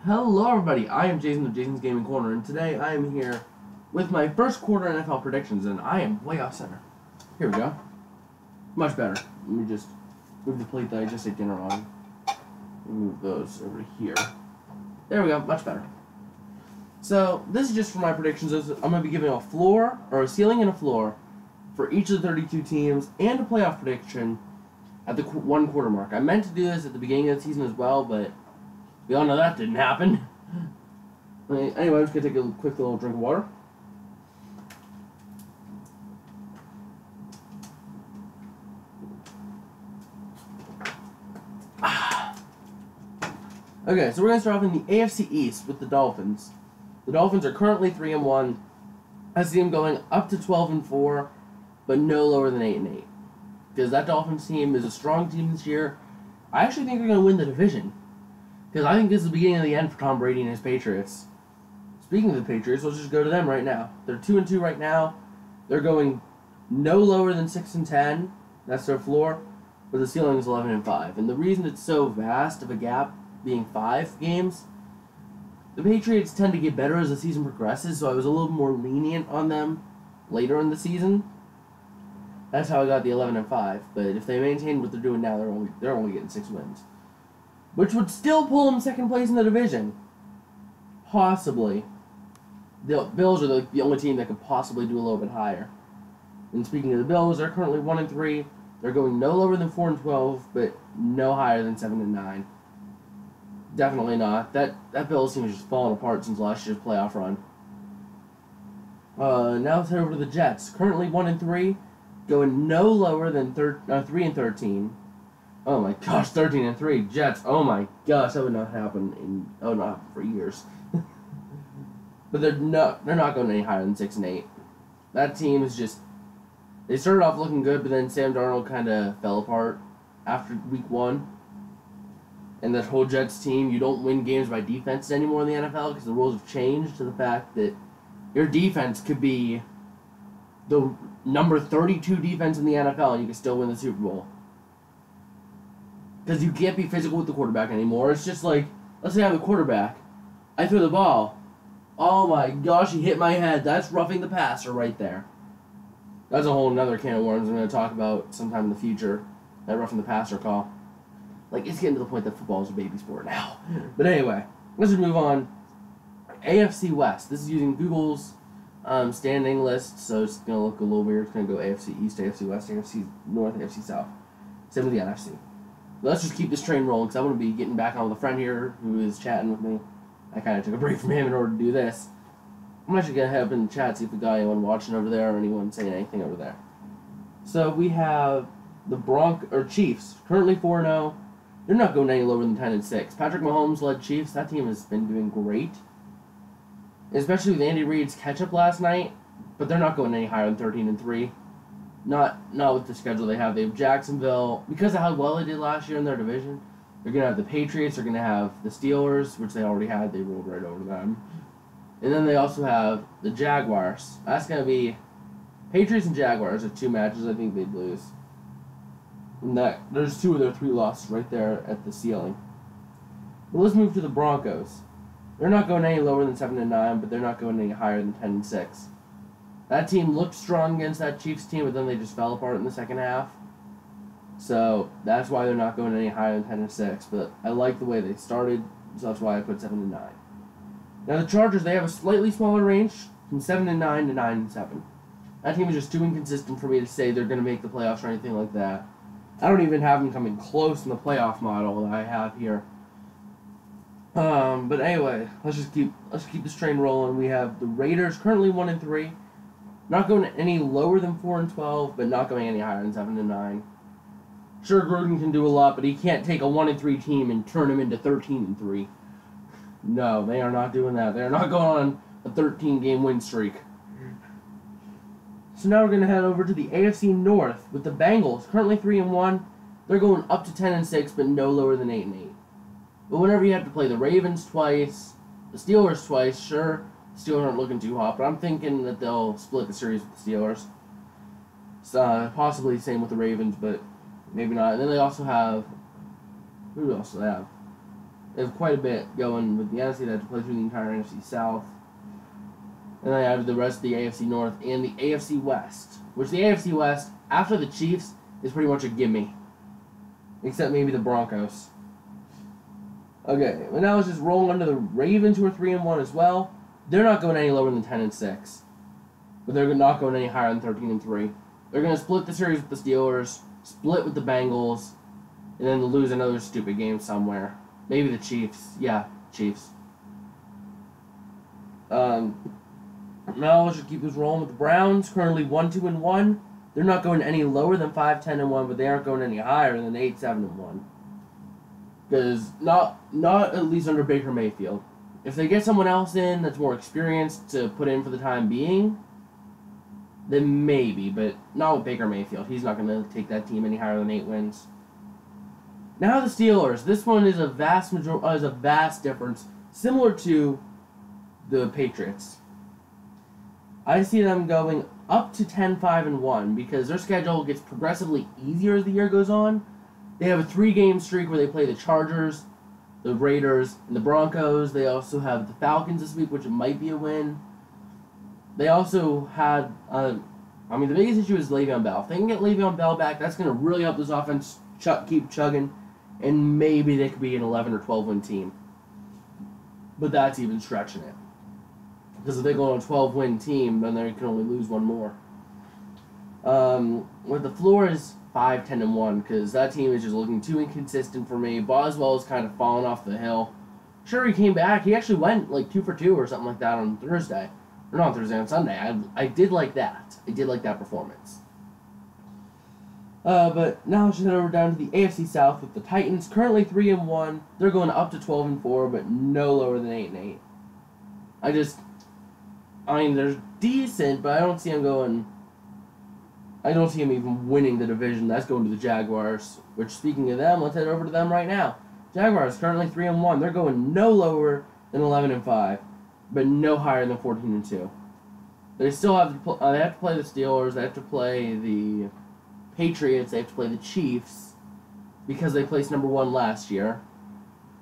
Hello everybody, I am Jason of Jason's Gaming Corner, and today I am here with my first quarter NFL predictions, and I am way off center. Here we go. Much better. Let me just move the plate that I just ate dinner on. Move those over here. There we go, much better. So, this is just for my predictions. I'm going to be giving a floor, or a ceiling and a floor, for each of the 32 teams, and a playoff prediction at the 1 quarter mark. I meant to do this at the beginning of the season as well, but we all know that didn't happen. Anyway, I'm just going to take a quick little drink of water. Okay, so we're going to start off in the AFC East with the Dolphins. The Dolphins are currently 3-1. I see them going up to 12-4, but no lower than 8-8. Because that Dolphins team is a strong team this year. I actually think they're going to win the division. Because I think this is the beginning of the end for Tom Brady and his Patriots. Speaking of the Patriots, let's just go to them right now. They're 2-2 right now. They're going no lower than 6-10. That's their floor. But the ceiling is 11-5. And the reason it's so vast of a gap, being 5 games, the Patriots tend to get better as the season progresses, so I was a little more lenient on them later in the season. That's how I got the 11-5. But if they maintain what they're doing now, they're only getting 6 wins, which would still pull them second place in the division. Possibly. The Bills are the only team that could possibly do a little bit higher. And speaking of the Bills, they're currently 1-3. They're going no lower than 4-12, but no higher than 7-9. Definitely not. That Bills team is just falling apart since last year's playoff run. Now let's head over to the Jets. Currently 1-3, going no lower than 3-13. Oh my gosh, 13-3 Jets. Oh my gosh, that would not happen not for years. But they're not going any higher than 6-8. That team is just, they started off looking good, but then Sam Darnold kind of fell apart after week 1. And that whole Jets team, you don't win games by defense anymore in the NFL because the rules have changed to the fact that your defense could be the number 32 defense in the NFL and you can still win the Super Bowl. Because you can't be physical with the quarterback anymore. It's just like, let's say I'm the quarterback. I throw the ball. Oh my gosh, he hit my head. That's roughing the passer right there. That's a whole nother can of worms I'm going to talk about sometime in the future. That roughing the passer call. Like, it's getting to the point that football is a baby sport now. But anyway, let's just move on. AFC West. This is using Google's standing list, so it's going to look a little weird. It's going to go AFC East, AFC West, AFC North, AFC South. Same with the NFC. Let's just keep this train rolling, because I want to be getting back on with a friend here who is chatting with me. I kind of took a break from him in order to do this. I'm actually going to head up in the chat, see if we got anyone watching over there or anyone saying anything over there. So we have the Chiefs, currently 4-0. They're not going any lower than 10-6. Patrick Mahomes led Chiefs. That team has been doing great, especially with Andy Reid's catch-up last night. But they're not going any higher than 13-3. Not with the schedule they have. They have Jacksonville, because of how well they did last year in their division. They're going to have the Patriots. They're going to have the Steelers, which they already had. They rolled right over them. And then they also have the Jaguars. That's going to be Patriots and Jaguars are 2 matches I think they'd lose. And there's 2 of their 3 losses right there at the ceiling. But let's move to the Broncos. They're not going any lower than 7-9, but they're not going any higher than 10-6. That team looked strong against that Chiefs team, but then they just fell apart in the second half. So that's why they're not going any higher than 10-6. But I like the way they started, so that's why I put 7-9. Now the Chargers, they have a slightly smaller range, from 7-9 to 9-7. That team is just too inconsistent for me to say they're going to make the playoffs or anything like that. I don't even have them coming close in the playoff model that I have here. But anyway, let's keep this train rolling. We have the Raiders currently 1-3, not going any lower than 4-12, but not going any higher than 7-9. Sure, Gruden can do a lot, but he can't take a 1-3 team and turn them into 13-3. No, they are not doing that. They are not going on a 13-game win streak. So now we're going to head over to the AFC North with the Bengals, currently 3-1. They're going up to 10-6, but no lower than 8-8. But whenever you have to play the Ravens twice, the Steelers twice, sure, the Steelers aren't looking too hot, but I'm thinking that they'll split the series with the Steelers. Possibly same with the Ravens, but maybe not. And then they also have, who else do they have? They have quite a bit going with the NFC. They have to play through the entire NFC South. And then I have the rest of the AFC North and the AFC West. Which the AFC West, after the Chiefs, is pretty much a gimme. Except maybe the Broncos. Okay, but now let's just roll under the Ravens, who are 3-1 as well. They're not going any lower than 10-6. But they're not going any higher than 13-3. They're going to split the series with the Steelers, split with the Bengals, and then lose another stupid game somewhere. Maybe the Chiefs. Yeah, Chiefs. Now let's just keep this rolling with the Browns, currently 1-2-1. They're not going any lower than 5-10-1, but they aren't going any higher than 8-7-1. Because not at least under Baker Mayfield. If they get someone else in that's more experienced to put in for the time being, then maybe, but not with Baker Mayfield. He's not going to take that team any higher than 8 wins. Now the Steelers. This one is a vast difference, similar to the Patriots. I see them going up to 10-5-1 because their schedule gets progressively easier as the year goes on. They have a 3-game streak where they play the Chargers, the Raiders, and the Broncos. They also have the Falcons this week, which might be a win. They also had, the biggest issue is Le'Veon Bell. If they can get Le'Veon Bell back, that's going to really help this offense keep chugging, and maybe they could be an 11 or 12 win team. But that's even stretching it. Because if they go on a 12-win team, then they can only lose one more. With the floor is 5-10-1, because that team is just looking too inconsistent for me. Boswell is kind of falling off the hill. Sure, he came back. He actually went like 2 for 2 or something like that on Thursday. Or not on Thursday, on Sunday. I did like that. I did like that performance. But now let's just head over down to the AFC South with the Titans. Currently 3-1. They're going up to 12-4, but no lower than 8-8. They're decent, but I don't see them even winning the division. That's going to the Jaguars. Which, speaking of them, let's head over to them right now. Jaguars currently 3-1. They're going no lower than 11-5, but no higher than 14-2. They still have to they have to play the Steelers. They have to play the Patriots. They have to play the Chiefs because they placed number 1 last year.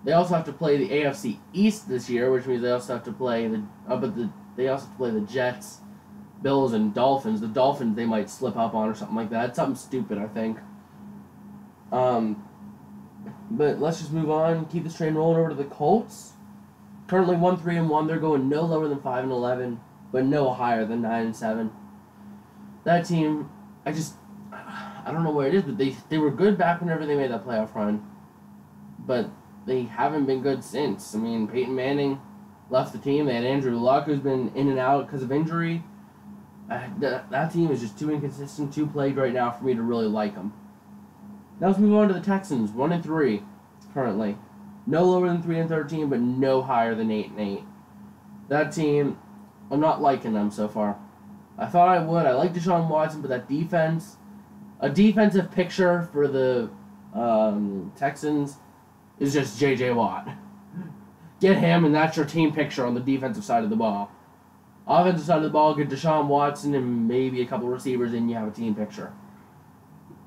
They also have to play the AFC East this year, which means they also have to play they also have to play the Jets, Bills, and Dolphins. The Dolphins they might slip up on or something like that. It's something stupid, I think. But let's just move on. Keep this train rolling over to the Colts. Currently 1-3-1. They're going no lower than 5-11, but no higher than 9-7. That team, I don't know where it is, but they were good back whenever they made that playoff run. But they haven't been good since. I mean, Peyton Manning left the team. They had Andrew Luck, who's been in and out because of injury. That team is just too inconsistent, too plagued right now for me to really like them. Now let's move on to the Texans, 1-3 currently. No lower than 3-13, but no higher than 8-8. That team, I'm not liking them so far. I thought I would. I like Deshaun Watson, but that defense, a defensive picture for the Texans is just J.J. Watt. Get him, and that's your team picture on the defensive side of the ball. Offensive side of the ball, get Deshaun Watson and maybe a couple receivers, and you have a team picture.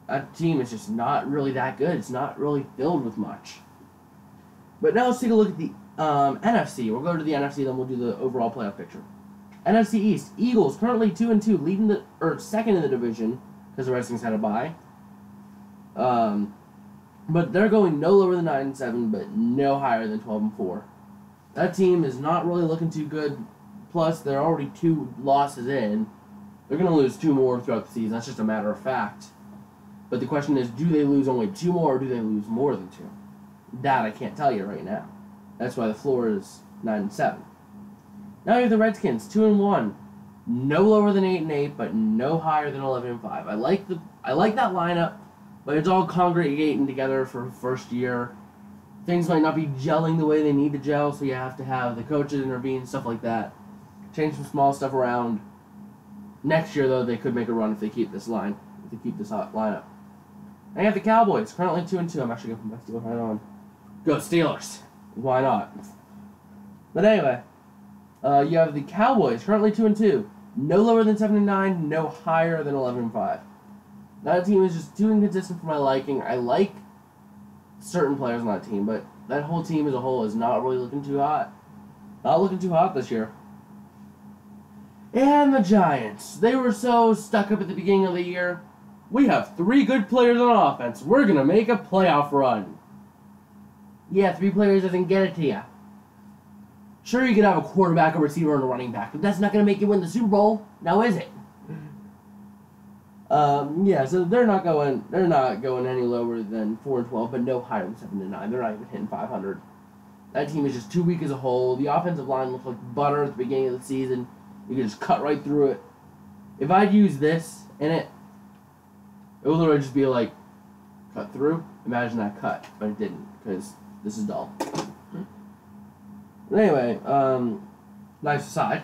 That team is just not really that good. It's not really filled with much. But now let's take a look at the NFC. We'll go to the NFC, then we'll do the overall playoff picture. NFC East, Eagles currently 2-2, leading second in the division because the Redskins had a bye. But they're going no lower than 9-7, but no higher than 12-4. That team is not really looking too good. Plus, they're already 2 losses in. They're going to lose 2 more throughout the season. That's just a matter of fact. But the question is, do they lose only 2 more, or do they lose more than 2? That I can't tell you right now. That's why the floor is 9-7. Now you have the Redskins, 2-1. No lower than 8-8, but no higher than 11-5. I like that lineup, but it's all congregating together for first year. Things might not be gelling the way they need to gel, so you have to have the coaches intervene, stuff like that. Change some small stuff around. Next year, though, they could make a run if they keep this lineup. Now you have the Cowboys, currently 2-2. I'm actually going to put my Steelers hat on. Go Steelers. Why not? But anyway, you have the Cowboys, currently 2-2. No lower than 7-9, no higher than 11-5. That team is just too inconsistent for my liking. I like certain players on that team, but that whole team as a whole is not really looking too hot. Not looking too hot this year. And the Giants. They were so stuck up at the beginning of the year. We have 3 good players on offense. We're going to make a playoff run. Yeah, 3 players doesn't get it to you. Sure, you could have a quarterback, a receiver, and a running back, but that's not going to make you win the Super Bowl. Now, is it? Yeah, so they're not going any lower than 4-12, but no higher than 7-9. They're not even hitting 500. That team is just too weak as a whole. The offensive line looks like butter at the beginning of the season. You can just cut right through it. If I'd use this in it, it would literally just be like, cut through. Imagine that cut, but it didn't, because this is dull. But anyway, nice aside.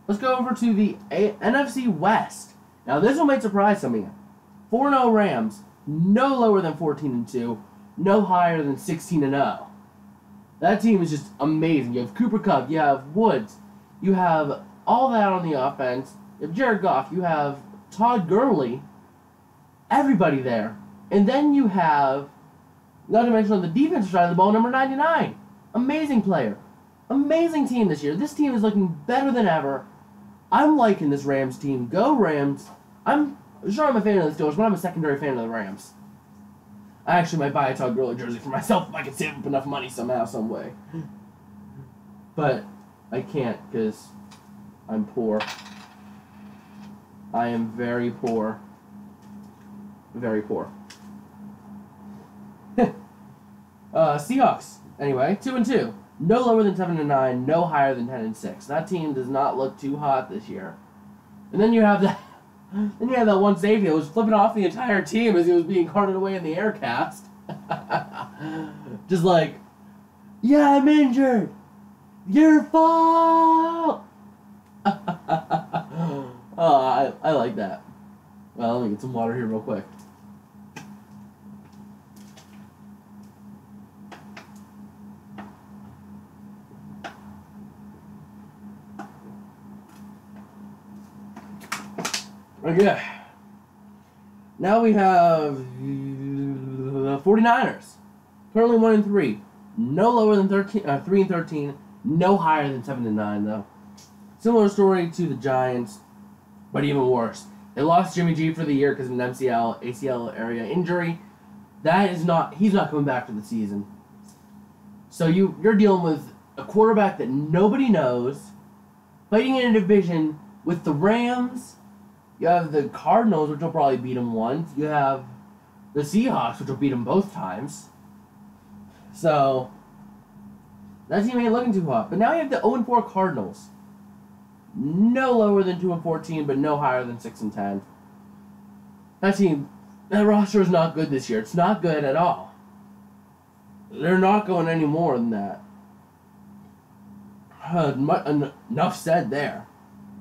Let's go over to the NFC West. Now, this one might surprise some of you. 4-0 Rams, no lower than 14-2, no higher than 16-0. That team is just amazing. You have Cooper Kupp, you have Woods, you have all that on the offense. You have Jared Goff, you have Todd Gurley, everybody there. And then you have, not to mention on the defensive side of the ball, number 99. Amazing player. Amazing team this year. This team is looking better than ever. I'm liking this Rams team. Go Rams. I'm sure I'm a fan of the Steelers, but I'm a secondary fan of the Rams. I actually might buy a Todd Gurley jersey for myself if I can save up enough money somehow, some way. But I can't because I'm poor. I am very poor. Very poor. Seahawks. Anyway, 2-2. No lower than 7-9, no higher than 10-6. That team does not look too hot this year. And then you have that. Then you have that one safety that was flipping off the entire team as he was being carted away in the air cast. Just like, yeah, I'm injured. Your fault. Oh, I like that. Well, let me get some water here real quick. Okay. Now we have the 49ers. Currently 1-3. No lower than 3-13. No higher than 7-9 though. Similar story to the Giants, but even worse. They lost Jimmy G for the year because of an ACL area injury. He's not coming back for the season. So you're dealing with a quarterback that nobody knows, fighting in a division with the Rams. You have the Cardinals, which will probably beat them once. You have the Seahawks, which will beat them both times. So, that team ain't looking too hot. But now you have the 0-4 Cardinals. No lower than 2-14, but no higher than 6-10. That roster is not good this year. It's not good at all. They're not going any more than that. Enough said there.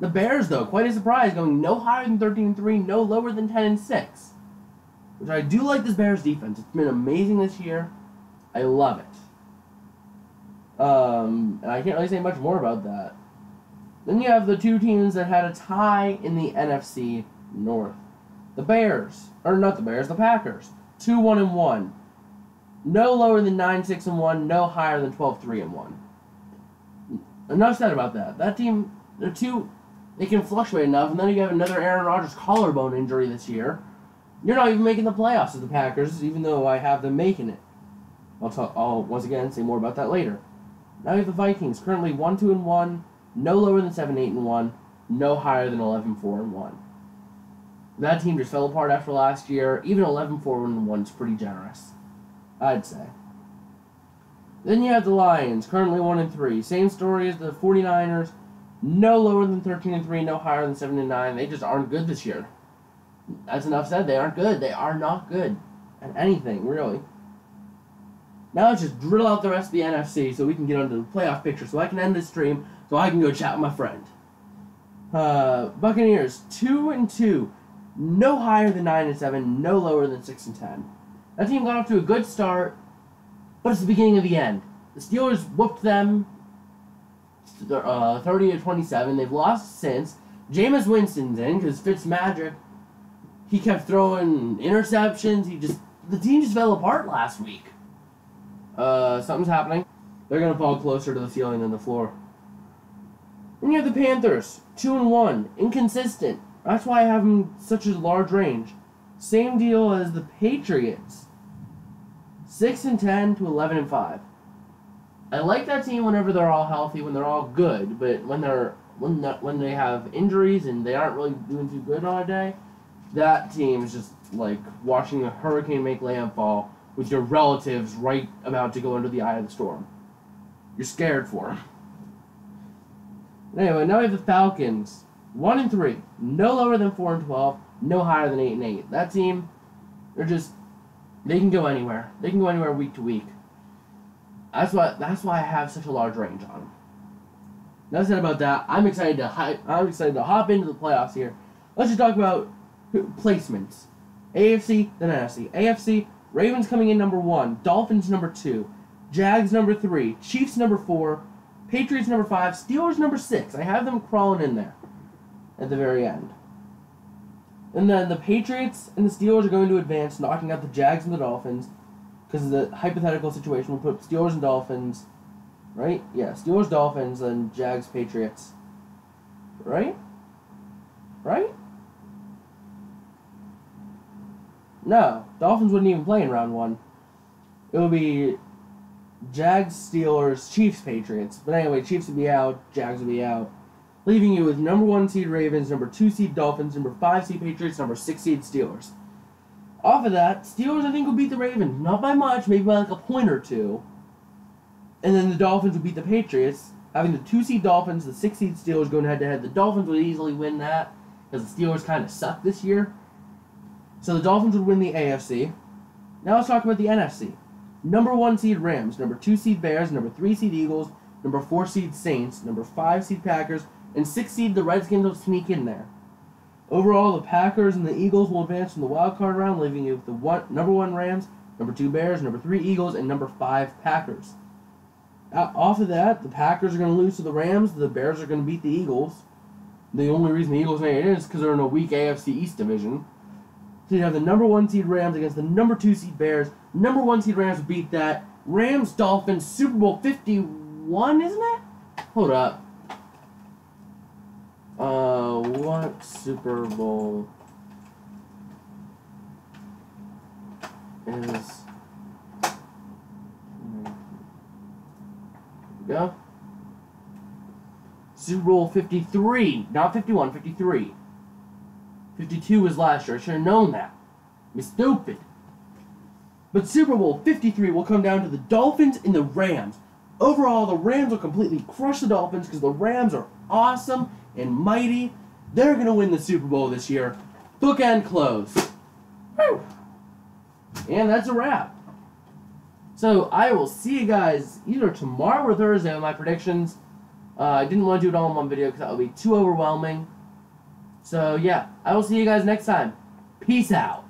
The Bears, though, quite a surprise, going no higher than 13-3, no lower than 10-6. Which I do like this Bears defense. It's been amazing this year. I love it. And I can't really say much more about that. Then you have the 2 teams that had a tie in the NFC North. The Packers. 2-1-1. No lower than 9-6-1, no higher than 12-3-1. Enough said about that. That team, they can fluctuate enough, and then you have another Aaron Rodgers collarbone injury this year. You're not even making the playoffs as the Packers, even though I have them making it. I'll once again say more about that later. Now you have the Vikings, currently 1-2-1, no lower than 7-8-1, no higher than 11-4-1. That team just fell apart after last year. Even 11-4-1 is pretty generous, I'd say. Then you have the Lions, currently 1-3. Same story as the 49ers. No lower than 13-3, no higher than 7-9. They just aren't good this year. That's enough said. They aren't good. They are not good at anything, really. Now let's just drill out the rest of the NFC so we can get onto the playoff picture so I can end this stream so I can go chat with my friend. Buccaneers, 2-2. No higher than 9-7, no lower than 6-10. That team got off to a good start, but it's the beginning of the end. The Steelers whooped them 30-27. They've lost since. Jameis Winston's in because Fitzmagic, he kept throwing interceptions. The team just fell apart last week. Something's happening. They're gonna fall closer to the ceiling than the floor. And you have the Panthers, 2-1, inconsistent. That's why I have them such a large range. Same deal as the Patriots, 6-10 to 11-5. I like that team whenever they're all healthy, when they're all good. But when they have injuries and they aren't really doing too good on a day, that team is just like watching a hurricane make landfall with your relatives right about to go under the eye of the storm. You're scared for them. Anyway, now we have the Falcons, 1-3, no lower than 4-12, no higher than 8-8. That team, they can go anywhere. They can go anywhere week to week. That's why I have such a large range on them. Enough said about that. I'm excited to hop into the playoffs here. Let's just talk about placements. AFC, then NFC. AFC, Ravens coming in number 1, Dolphins number 2, Jags number 3, Chiefs number 4, Patriots number 5, Steelers number 6. I have them crawling in there at the very end. And then the Patriots and the Steelers are going to advance, knocking out the Jags and the Dolphins. Because of the hypothetical situation, we'll put Steelers and Dolphins, right? Yeah, Steelers, Dolphins, and Jags, Patriots. Right? Right? No, Dolphins wouldn't even play in round 1. It would be Jags, Steelers, Chiefs, Patriots. But anyway, Chiefs would be out, Jags would be out. Leaving you with number 1 seed Ravens, number 2 seed Dolphins, number 5 seed Patriots, number 6 seed Steelers. Off of that, Steelers I think will beat the Ravens. Not by much, maybe by like a point or two. And then the Dolphins will beat the Patriots. Having the 2 seed Dolphins, the 6 seed Steelers going head to head. The Dolphins would easily win that because the Steelers kind of suck this year. So the Dolphins would win the AFC. Now let's talk about the NFC. Number 1 seed Rams, number 2 seed Bears, number 3 seed Eagles, number 4 seed Saints, number 5 seed Packers, and 6 seed the Redskins will sneak in there. Overall, the Packers and the Eagles will advance from the wild card round, leaving you with the number 1 Rams, number 2 Bears, number 3 Eagles, and number 5 Packers. Off of that, the Packers are going to lose to the Rams, the Bears are going to beat the Eagles. The only reason the Eagles made it is because they're in a weak AFC East division. So you have the number 1 seed Rams against the number 2 seed Bears. Number 1 seed Rams beat that. Rams, Dolphins, Super Bowl 51, isn't it? Hold up. What Super Bowl is... Here we go. Super Bowl 53, not 51, 53. 52 was last year. I should have known that. I'm stupid. But Super Bowl 53 will come down to the Dolphins and the Rams. Overall, the Rams will completely crush the Dolphins because the Rams are awesome and mighty. They're going to win the Super Bowl this year. Bookend close. Woo! And that's a wrap. So I will see you guys either tomorrow or Thursday with my predictions. I didn't want to do it all in one video because that would be too overwhelming. So yeah, I will see you guys next time. Peace out.